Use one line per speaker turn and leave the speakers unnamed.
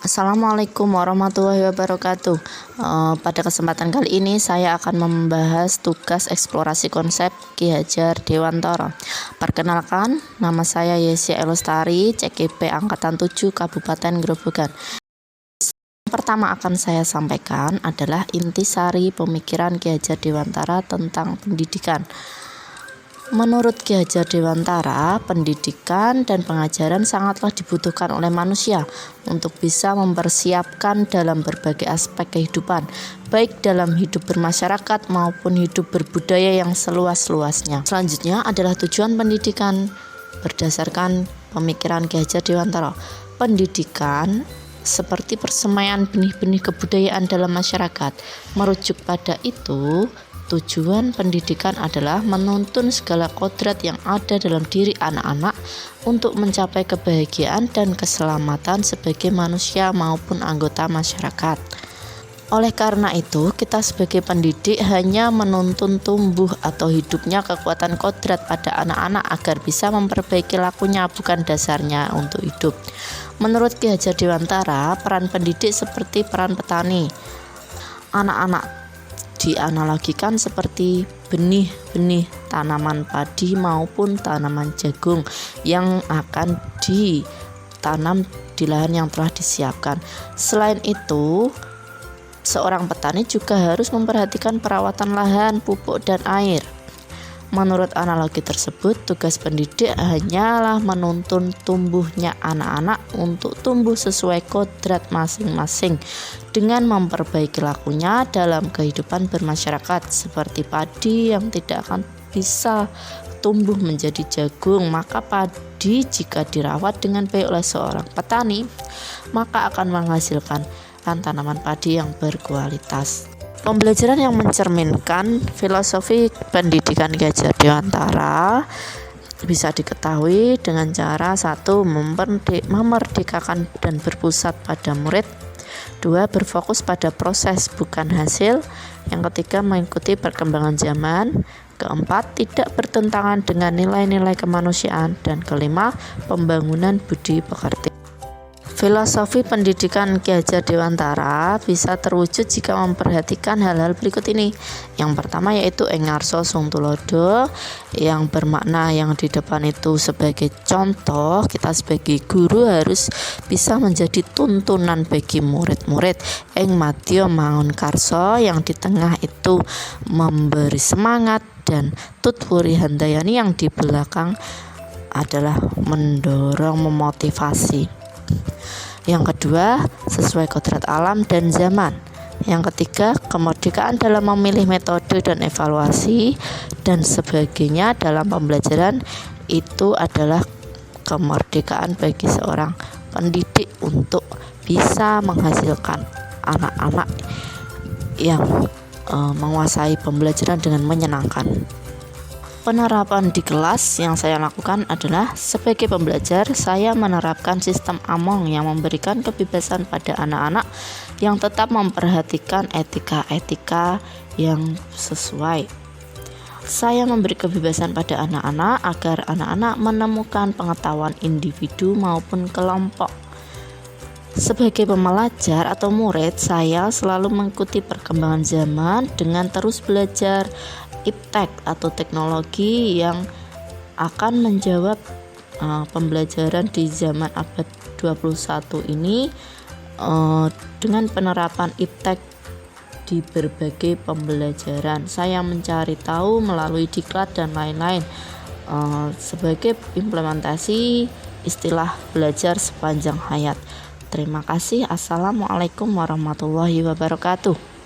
Assalamualaikum warahmatullahi wabarakatuh. Pada kesempatan kali ini saya akan membahas tugas eksplorasi konsep Ki Hajar Dewantara. Perkenalkan, nama saya Yesya Elostari, CKP Angkatan 7 Kabupaten Grobogan. Pertama akan saya sampaikan adalah intisari pemikiran Ki Hajar Dewantara tentang pendidikan. Menurut Ki Hajar Dewantara, pendidikan dan pengajaran sangatlah dibutuhkan oleh manusia untuk bisa mempersiapkan dalam berbagai aspek kehidupan, baik dalam hidup bermasyarakat maupun hidup berbudaya yang seluas-luasnya. Selanjutnya adalah tujuan pendidikan berdasarkan pemikiran Ki Hajar Dewantara. Pendidikan seperti persemaian benih-benih kebudayaan dalam masyarakat. Merujuk pada itu, tujuan pendidikan adalah menuntun segala kodrat yang ada dalam diri anak-anak untuk mencapai kebahagiaan dan keselamatan sebagai manusia maupun anggota masyarakat. Oleh karena itu, kita sebagai pendidik hanya menuntun tumbuh atau hidupnya kekuatan kodrat pada anak-anak agar bisa memperbaiki lakunya, bukan dasarnya untuk hidup. Menurut Ki Hajar Dewantara, peran pendidik seperti peran petani. Anak-anak dianalogikan seperti benih-benih tanaman padi maupun tanaman jagung yang akan ditanam di lahan yang telah disiapkan. Selain itu, seorang petani juga harus memperhatikan perawatan lahan, pupuk, dan air. Menurut analogi tersebut, tugas pendidik hanyalah menuntun tumbuhnya anak-anak untuk tumbuh sesuai kodrat masing-masing dengan memperbaiki lakunya dalam kehidupan bermasyarakat, seperti padi yang tidak akan bisa tumbuh menjadi jagung. Maka padi jika dirawat dengan baik oleh seorang petani, maka akan menghasilkan tanaman padi yang berkualitas. Pembelajaran yang mencerminkan filosofi pendidikan Ki Hajar Dewantara bisa diketahui dengan cara 1. Memerdekakan dan berpusat pada murid. 2. Berfokus pada proses bukan hasil. Yang ketiga, mengikuti perkembangan zaman. Keempat, tidak bertentangan dengan nilai-nilai kemanusiaan. Dan kelima, pembangunan budi pekerti. Filosofi pendidikan Ki Hajar Dewantara bisa terwujud jika memperhatikan hal-hal berikut ini. Yang pertama yaitu Engarso Sung Tulodo, yang bermakna yang di depan itu sebagai contoh. Kita sebagai guru harus bisa menjadi tuntunan bagi murid-murid. Eng Madya Mangun Karso, yang di tengah itu memberi semangat, dan Tutwuri Handayani yang di belakang adalah mendorong, memotivasi. Yang kedua, sesuai kodrat alam dan zaman. Yang ketiga, kemerdekaan dalam memilih metode dan evaluasi dan sebagainya dalam pembelajaran. Itu adalah kemerdekaan bagi seorang pendidik untuk bisa menghasilkan anak-anak yang menguasai pembelajaran dengan menyenangkan. Penerapan di kelas yang saya lakukan adalah sebagai pembelajar, saya menerapkan sistem Among yang memberikan kebebasan pada anak-anak yang tetap memperhatikan etika-etika yang sesuai. Saya memberi kebebasan pada anak-anak agar anak-anak menemukan pengetahuan individu maupun kelompok. Sebagai pembelajar atau murid, saya selalu mengikuti perkembangan zaman dengan terus belajar iptek atau teknologi yang akan menjawab pembelajaran di zaman abad 21 ini dengan penerapan iptek di berbagai pembelajaran. Saya mencari tahu melalui diklat dan lain-lain sebagai implementasi istilah belajar sepanjang hayat. Terima kasih. Assalamualaikum warahmatullahi wabarakatuh.